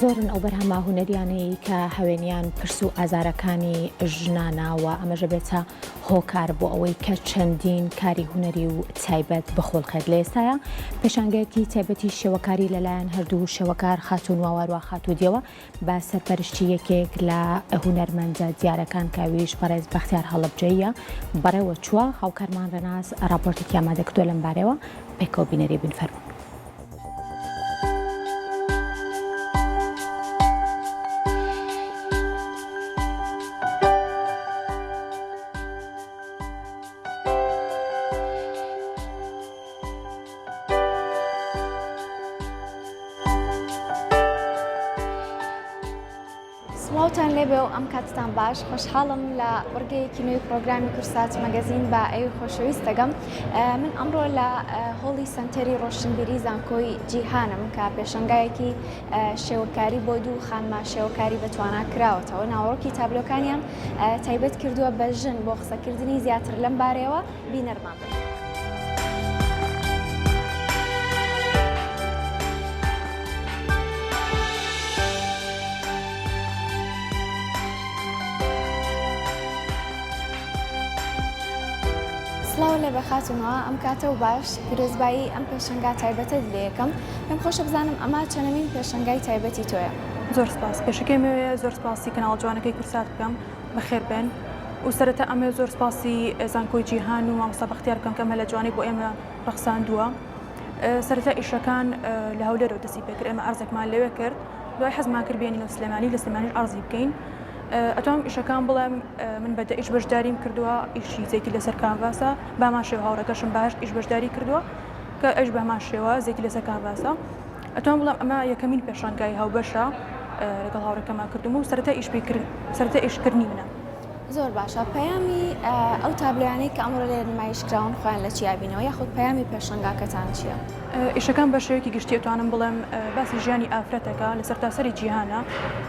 زۆرن ئەو بەرهەمە هونەریانەی کە هەوێنیان پرس و ئازارەکانی ژناناوە ئەمەژە بێتە هۆکار بۆ ئەوەی کە چەندین کاری هونەری و تایبەت بخۆڵخێت لە ئێستاە پێشانگەیەکی تایبەتی شێوەکاری لەلایەن هەردوو شێوەکار خاتون واواروا خاتودیەوە بە سەرپەرشتی یەکێک لە هونەرمەندە دیارەکان کاویش بەڕێز بەختیار هەڵەبجەیە بەڕێوە چووە هاوکارمان ڕێناز راپۆرتێکی ئامادەکردووە لەم بارەوە پێکەوە بینەری بنفەرمون. سڵاوتان لێبێ و ئەم کاتتان باش خۆشحاڵم لە وەرگەیەکی نوێی پرۆگرامی کورسات مەگەزین بە ئەوی خۆشەویستەکەم. من ئەمڕۆ لە هۆڵی سنتەری ڕۆشنبیری زانکۆی جیهانم کە پێشەنگایەکی شێوەکاری بۆ دوو خانما شێوەکاری بەتوانا کراوەتەوە ناوەڕۆکی تابلۆکانیان تایبەت کردووە بە ژن بۆ قسەکردنی زیاتر لەم بارەوە بینەرمان بن. سڵاو لێ بە خاتونەوە ئەم کاتە و باش پیرۆزبایی ئەم پێشەنگا تایبەتە لێ یەکەم پێم خۆشە بزانم ئەمە چەندەمین پێشەنگای تایبەتی تۆیە؟ زۆر سپاس. پێشەکەی مەوەیە زۆر سپاسی کەناڵ جوانەکەی کورسات بکەم بەخێر بێن و سەرەتا ئەمێ زۆر سپاسی زانکۆی جیهان و مامۆستا بەختیار بکەم کە ئەمە لە جوانەی بۆ ئێمە ڕەخساندووە. سەرەتا ئیشەکان لە هەولێرەوە دەستی پێکرد ئێمە ئەرزێکمان لەوێ کرد دوای حەزمان کرد بێنینەوە سلێمانی لە سلێمانیش ئەرزی بکەین. ئەتوانم ئیشەکان بڵێم من بەدە ئیش بەشداریم کردووە ئیشی زەیتی لەسەر کانڤاسە بامان شێوە هاوڕەکەشم باش ئیش بەشداری کردووە کە ئەش بەمان شێوە زەیتی لەسەر کانڤاسە. ئەتوان بڵێم ئەمە یەکەمین پێشانگای هاوبەشە لەگەڵ هاوڕەکەمان کردم و سەرەتا ئیشکردنی منە. زۆر باشە. پەیامی ئەو تابلۆیانەی کە ئەمڕۆ لێ نمایشکراون خۆیان لە چیا بینەوە یاخود پەیامی پێشەنگاکەتان چییە؟ ئیشەکان بە شێوەیەکی گشتی ئەتوانم بڵێم باسی ژیانی ئافرەتەکە لە سەرتاسەری جیهانە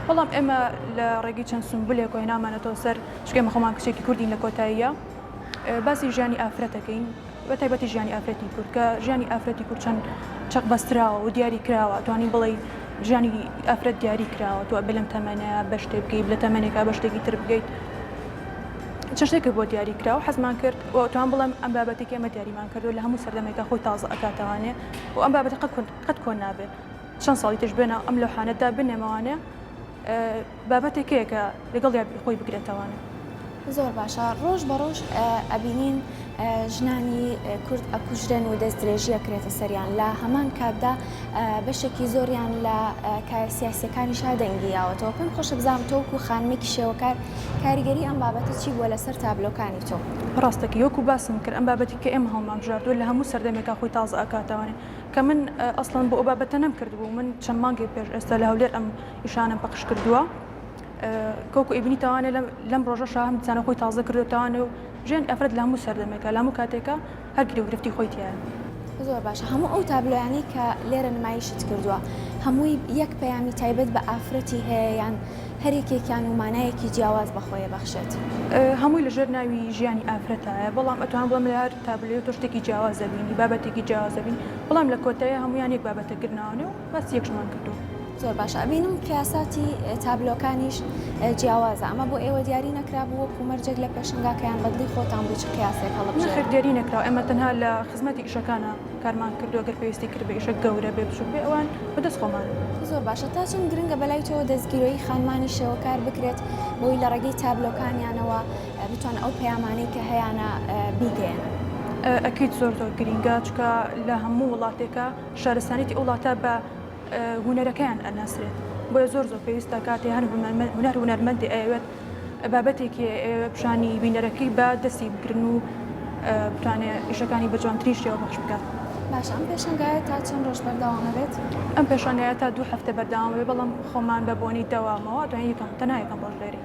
بەڵام ئێمە لە ڕێگەی چەند سمبولێک و هێنامانەتەوە سەر چکێمە خۆمان کچێکی کوردین لە کۆتاییە باسی ژیانی ئافرەتەکەین بە تایبەتی ژیانی ئافرەتی کورد کە ژیانی ئافرەتی کورد چەند چەق بەستراوە و دیاری کراوە ئەتوانین بڵێ ژیانی ئافرەت دیاری کراوە تو بەلەم تەمەنەیە بە شتێک بکەیت لە تەمەنێکا بە شتێکی تر بگەیت چ شتێکە بۆ دیاری کراوە حەزمان کرد و توان بڵێم ئەم بابەتێکی ئەمە دیاریمان کردو لە هەموو سەردەمێکە خۆی تازە ئەکاتەوانێ و ئەم بابەتە قەت کۆن نابێت چەند ساڵی تش بێنە ئەم لەوحانەتدا بنێمەوانێ بابەتێکەیە کە لەگەڵ خۆی بگرێتەوانێ. زۆر باشە. ڕۆژ بە ڕۆژ ئەبینین ژنانی کورد ئەکوژرێن و دەست درێژی ئەکرێتە سەریان لە هەمان کاتدا بەشێکی زۆریان لە سیاسیەکانیش دەنگیاوەتەوە. پێم خۆشە بزانم تۆ وەکو خانمێکی شێوەکار کاریگەری ئەم بابەتە چی بووە لەسەر تابلۆکانی تۆ؟ ڕاستەکی وەکو باسم کرد ئەم بابەتی کە ئێمە هەڵمانبژاردووە لە هەموو سەردەمێکا خۆی تازە ئەکاتەوانێ کە من ئەسڵەن بۆ ئەو بابەتە نەمکردبوو من چەند مانگی پێش ئێستا لە هەولێر ئەم ئیشانم پەخش کردووە کۆکو ئیبنی تاوانێ لەم ڕۆژەشە هەم چانە خۆی تازە کردوتەوانێ و ژیان ئەفرەت لە هەموو سەردەمێکە لە هەموو کاتێکە هەر گرێ و گرفتی خۆی تایە. زۆر باشە. هەموو ئەو تابلۆیانی کە لێرە نمایشت کردووە هەمووی یەک پەیامی تایبەت بە ئافرەتی هەیە یان هەرێکێکیان و مانایەکی جیاواز بەخۆیە بەخشێت؟ هەمووی لەژێر ناوی ژیانی ئافرەتایە بەڵام ئەتوان بڵێم لە هەر تابلۆ تۆ شتێکی جیاوازە بینی بابەتێکی جیاوازە بین بەڵام لە کۆتایە هەمویان یەک بابەتە گرناوانێ و بەس یەکشمان کردو. زۆر باشە. ئەبینم قیاساتی تابلۆکانیش جیاوازە ئەمە بۆ ئێوە دیاری نەکرابوو وەکو مەرجێک لە پێشەنگاکەیان بەدڵی خۆتان بوو چ قیاسێک هەڵبژێرن؟ نەخێر دیاری نەکراوە ئێمە تەنها لە خزمەتی ئیشەکانە کارمان کردووە گەر پێویستی کرد بە ئیشە گەورە بێ بچووک بێ ئەوان بەدەست خۆمان. زۆر باشە. تا چەند گرنگە بەلای تۆ دەستگیرۆی خانمانی شێوەکار بکرێت بۆی لە ڕێگەی تابلۆکانیانەوە بتوان ئەو پەیامانەی کە هەیەە بیگەێنن؟ ئەکید زۆر گرینگە چکە لە هەموو وڵاتێکە شارستانێتی وڵاتە بە هونەرەکەیان ئەناسرێت بۆیە زۆر پێویستە کاتێ هەنەرمەندی ئەوێت بابەتێکی پیشانی بینەرەکەی بە دەستی بگرن و بتوانێت ئیشەکانی بە جوانترین شێوە بەخش بکات. باشە. ئەم پێشەنگایە تا چەند ڕۆژ بەردەوامە بێت؟ ئەم پێشانگایە تا 2 هەفتە بەردەوام بێت بەڵام خۆمان بە بۆنی دەوامەوە دوای تەنها یەکەم ڕۆژ لێرەی.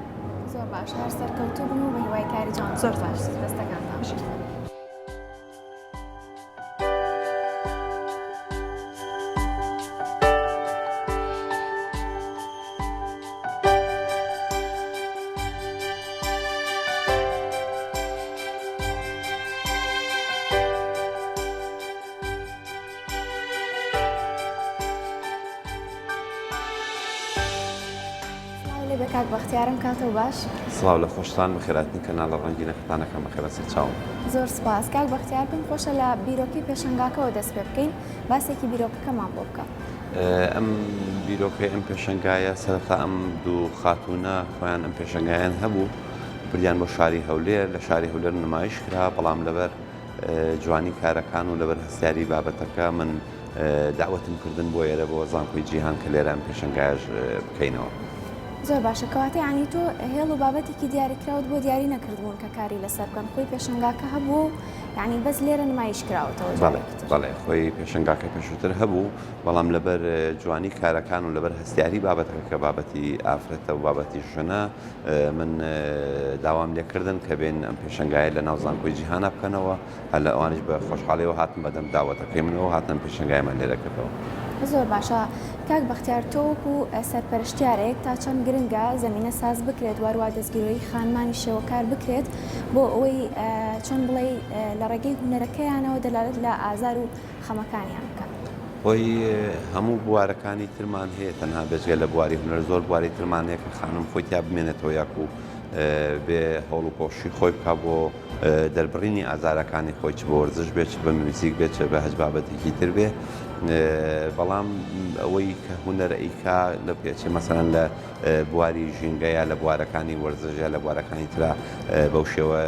زۆر باش. هەر سەرکەوتوو بن و بە هیوای کاری جوان. زۆر باش. دەستەکانتان. لێ بە کاک بەختیارم کاتەوە باش سڵاو لە خۆشتان بەخێراتنی کەناڵە ڕەنگینەکەتانەکەم بەخێرە سەرچاوم. زۆر سپاس کاک بەختیار پێم خۆشە لە بیرۆکەی پێشەنگاکەەوە دەست پێ بکەین باسێکی بیرۆکەکەمان بۆ بکە. ئەم بیرۆکەی ئەم پێشەنگایە سەرەتا ئەم دوو خاتونە خۆیان ئەم پێشەنگایان هەبوو بردیان بۆ شاری هەولێر لە شاری هەولێر نمایش کرا بەڵام لەبەر جوانی کارەکان و لەبەر هەستیاری بابەتەکە من داوەتم کردن بۆ ئێرە بۆ زانکۆی جیهان کە لێرە ئەم پێشەنگایش بکەینەوە. زۆر باشە کەواتەی عنی تۆ هێڵ و بابەتێکی دیاریکراوت بۆ دیاری نەکردبوون کە کاری لەسەر بکەن خۆی پێشەنگاکە هەبوو یعنی بەس لێرە نمایش کراوەتەوە. بەڵێ خۆی پێشەنگاکە پێشووتر هەبوو بەڵام لەبەر جوانی کارەکان و لەبەر هەستیاری بابەتەکە کە بابەتی ئافرەتە و بابەتی ژنە من داوام لێکردن کە بێن ئەم پێشەنگایە لە ناو زانکۆی جیهانە بکەنەوە هە لە ئەوانش بە خۆشحاڵیەوە هاتم بەدەم داوەتەکەی منەوە هاتن پێشەنگایمان لێرە کردەوە. زۆر باشە کاک بەختیار تۆوەکو سەرپەرشتیارێک تا چەند گرنگە زمینە ساز بکرێت وارووا دەستگیرۆی خانمانی شێوەکار بکرێت بۆ ئەوەی چۆن بڵێ لە ڕێگەی هونەرەکەیانەوە دەلالێت لە ئازار و خەمەکانیان بکەن. خۆی هەموو بوارەکانی ترمان هەیە تەنها بێژگە لە بواری هونەر زۆر بواری ترمان هەیە کە خانم خۆی تا بمێنێتەوە یاکو بێ هەوڵ و پۆشی خۆی بکە بۆ دەربڕینی ئازارەکانی خۆی چ بۆ وەرزش بێت چ بە میوزیک بێت چ بە هەج بابەتێکی تر بێ بەڵام ئەوەی کە هونەرئیکا لە پێچێ مەسەرەن لە بواری ژینگەیە لە بوارەکانی وەرزشە لە بوارەکانی ترا بەو شێوە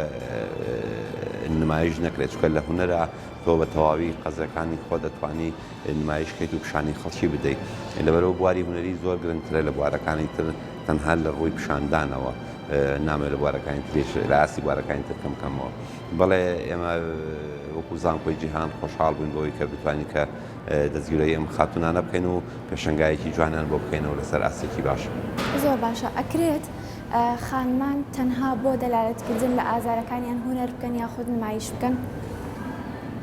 نمایش نەکرێت چکە لە هونەرە تۆ بە تەواوی قەزەکانی خۆ دەتوانی نمایشکەیت و پیشانی خەڵکی بدەیت لەبەرەوە بواری هونەری زۆر گرنگترە لە بوارەکانی تر تەنها لە ڕووی پیشاندانەوە نامێت لە بوارەکانی ترێش لە ئاسی بوارەکانی تر کەمکەمەوە بەڵێ ئێمە وەکو زانکۆی جیهان خۆشحاڵ بووین بۆی کە بتوانین کە دەستگیرۆی ئەم خاتونانە بکەین و پێشەنگایەکی جوانیان بۆ بکەینەوە لەسەر ئاسێکی باشە. زۆر باشە ئەکرێت خانمان تەنها بۆ دەلالەتکردن لە ئازارەکانیان هونەر بکەن یاخود نمایش بکەن.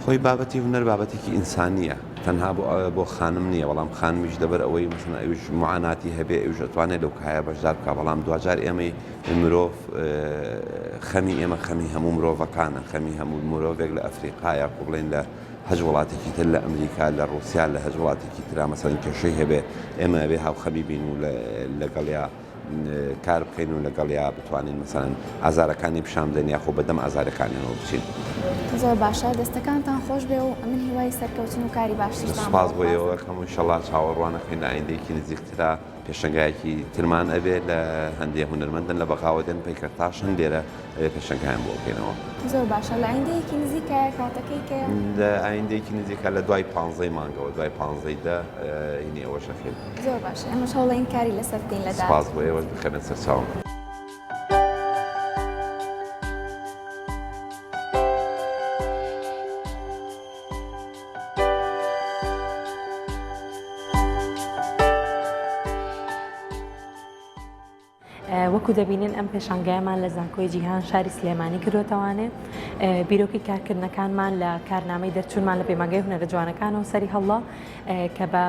خۆی بابەتی هونەر بابەتێکی ئینسانیە تەنها بۆ خانم نییە بەڵام خانمیش دەبەر ئەوەی مثلا ئەوش معاناتی هەبێ ئەوش ئەتوانێت لەو کایە بەشدار بکە بەڵام دوجار ئێمەی مرۆڤ خەمی ئێمە خەمی هەموو مرۆڤەکانە خەمی هەموو مرۆڤێک لە ئەفریقایا کو بڵێن لە هەج وڵاتێکی تر لە ئەمریکا لە ڕوسیا لە هەج وڵاتێکی ترا مەسەڵەن کێشەی هەبێ ئێمە ئەبێ هاوخەمی بین و لەگەڵیا کار بکەین و لەگەڵیا بتوانین مەسەڵەن ئازارەکانی پیشان بدەین یاخۆ بەدەم ئازارەکانیانەوە بچین. زۆر باشە دەستەکانتان خۆش بێ و من هیوای سەرکەوتن و کاری باشترتان سپاس بۆ ئێوە کەم ئینشەڵڵا چاوەڕوانەکەین لە ئایندەیەکی نزیکترا پێشەنگایەکی ترمان ئەبێت لە هەندێک هونەرمەندن لە بەغاوەدەن پەیکەرتاشن لێرە پێشەنگایان بۆ بکەینەوە. زۆر باشە لە ئایندەیەکی نزیکە کاتەکەی کە لە ئایندەیەکی نزیکە لە دوای 15 مانگەوە دوای 15دا هینی ئەوە شەخێت. زۆر باشە ئەمەش هەوڵێن کاری لەسەر بکەین لەدا. سپاس بۆ ئێوەش بخەنە سەرچاوم. وەکو دەبینن ئەم پێشانگایمان لە زانکۆی جیهان شاری سلێمانی کردوتەوانێ بیرۆکی کارکردنەکانمان لە کارنامەی دەرچوونمان لە پەیمانگای هونەرە جوانەکانەوە سەری هەڵڵا کە بە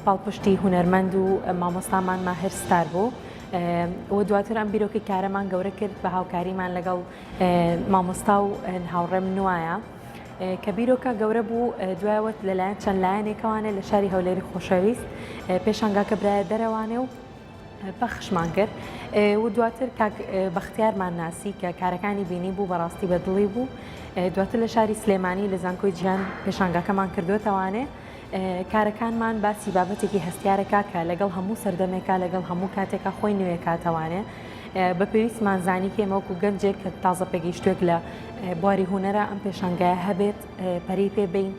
پاڵپشتی هونەرمەند و مامۆستامان ماهر ستار بوو و دواتر ئەم بیرۆکی کارەمان گەورە کرد بە هاوکاریمان لەگەڵ مامۆستا و هاوڕێم نوایە کە بیرۆکە گەورە بوو دوایەوەت لەلایەن چەند لایەنێکەوانێ لە شاری هەولێری خۆشەویست پێشانگاکە برایە دەرەوانێ و بەخشمان کرد و دواتر کاک بەختیارمان ناسی کە کارەکانی بینی بوو بەڕاستی بەدڵی بوو دواتر لە شاری سلێمانی لە زانکۆی جیهان پێشانگاکەمان کردوتەوانێ کارەکانمان باسی بابەتێکی هەستیارەکە کە لەگەڵ هەموو سەردەمێکا لەگەڵ هەموو کاتێکە خۆی نوێ کاتەوانێ بە پێویستمان زانی کێمەوەکو گەنجێک کە تازە پێگەیشتوێک لە بواری هونەرە ئەم پێشانگایە هەبێت پەری پێبین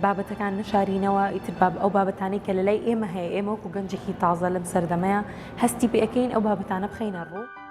بابەتەکان نشارینەوە ئیتر ئەو بابەتانی کە لەلای ئێمە هەیە ئێمە وەکو گەنجێکی تازە لەم سەردەمەیە هەستی پێەکەین ئەو بابەتانە بخەینە ڕوو.